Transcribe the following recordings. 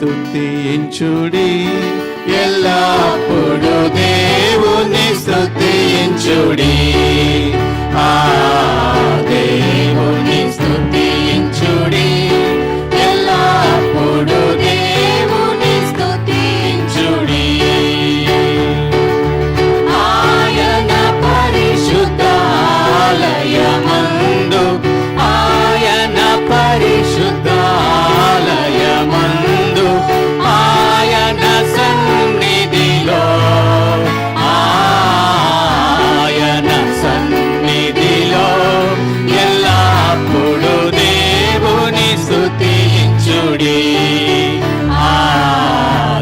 స్తుతించుడి, ఎల్లప్పుడు దేవుని స్తుతించుడి. దేవుని స్తుతించుడి, ఎల్లప్పుడు దేవుని స్తుతించుడి. ఆయన పరిశుద్ధాలయమందు, ఆయన పరిశుద్ధాలయమందు, ఆయన సన్నిధిలో, ఆయన సన్నిధిలో ఎల్లప్పుడు దేవుని స్తుతించుడి.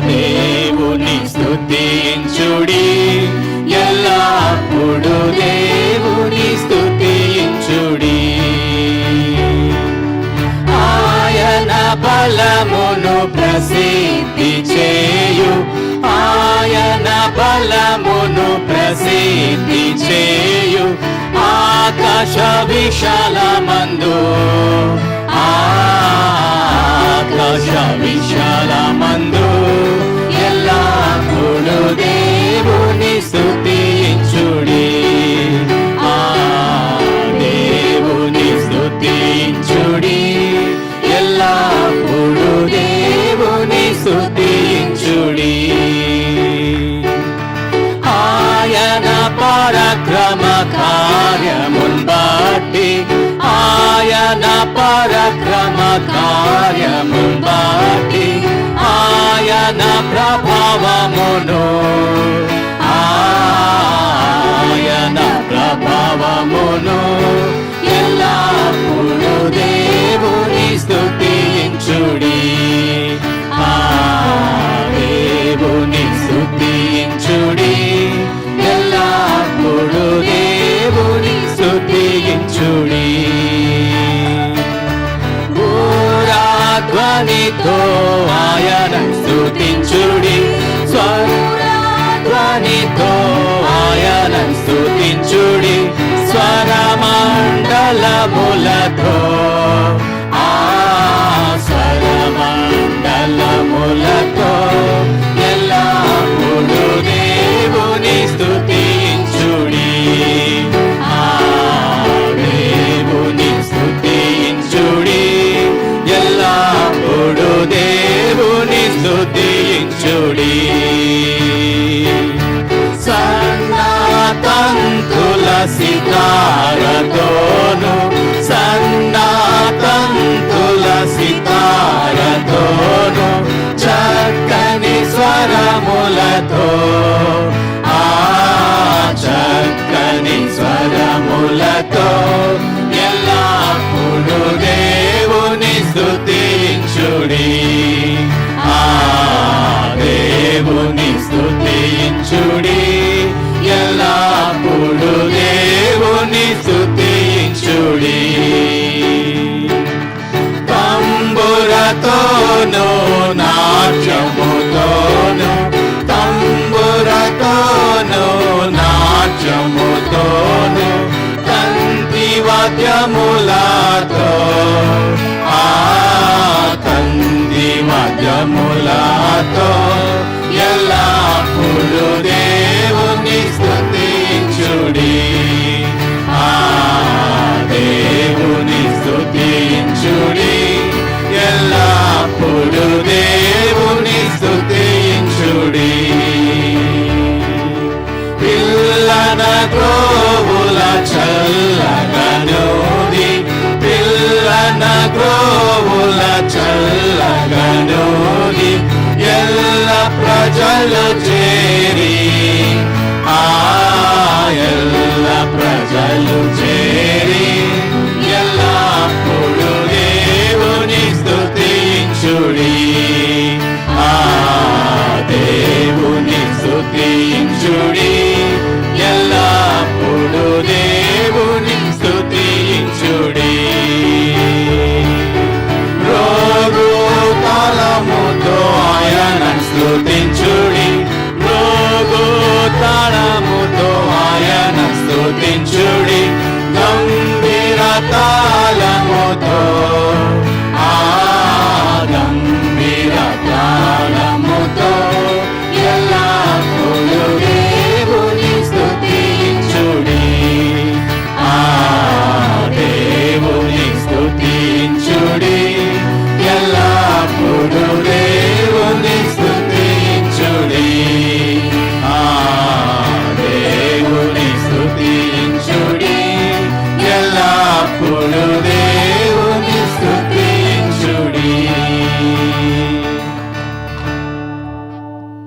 దేవుని స్తుతించుడి, ఎల్లప్పుడు దేవుని స్తుతించుడి. ఆయన బలమును ప్రసిద్ధి చేయు, ఆయన బలమును ప్రసిద్ధి చేయు, ఆకాశ విశాలమందు, ఆకాశ విశాలమందు ఎల్లప్పుడు దేవుని స్తుతించుడి. దేవుని స్తుతించుడి, ఎల్లప్పుడు దేవుని స్తుతించుడి. ఆయన పరాక్రమ కార్యమున్ బట్టి, ఆయన పరాక్రమ కార్యమున్ బట్టి, ఆయన ప్రభావమును, ఆయన ప్రభావమును ఎల్లప్పుడు దేవుని స్తుతించుడి. దేవుని స్తుతించుడి, ఎల్లప్పుడు దేవుని స్తుతించుడి. ధ్వనితో ఆయన స్తుతించుడి, స్వరధ్వనితో ఆయన స్తుతించుడి, స్వరమండలములతో, స్వరమండలములతో ఎల్లప్పుడు దేవుని స్తుతించుడి. దేవుని స్తుతించుడి, ఎల్లప్పుడు దేవుని స్తుతించుడి. సన్నతంతుల సితారతోను, సన్నతంతుల సితారతోను, చక్కని స్వరములతో, చక్కని స్వరములతో ఎల్లప్పుడు దేవుని స్తుతించుడి. దేవుని స్తుతించుడి, ఎల్లప్పుడు దేవుని స్తుతించుడి. తంబురతోను నాట్యముతోను, తంబురతోను నాట్యముతోను, తంతి వాద్యములతో, తంతి వాద్యములతో ఎల్లప్పుడు దేవుని స్తుతించుడి. దేవుని స్తుతించుడి, ఎల్లప్పుడు దేవుని స్తుతించుడి. పిల్లన గ్రోవుల చల్లగనోది, పిల్లన గ్రోవుల చల్లగనోది ఎల్ల ప్రజలు చేరి, ఎల్ల ప్రజలు చేరి ఎల్లప్పుడు దేవుని స్తుతించుడి. దేవుని స్తుతించుడి, ఎల్లప్పుడు దేవుని స్తుతించుడి. రోగు తాళముతో ఆయన స్తుతించుడి, రోగు తాళముతో ఆయన స్తుతించుడి, గంభీర తాళముతో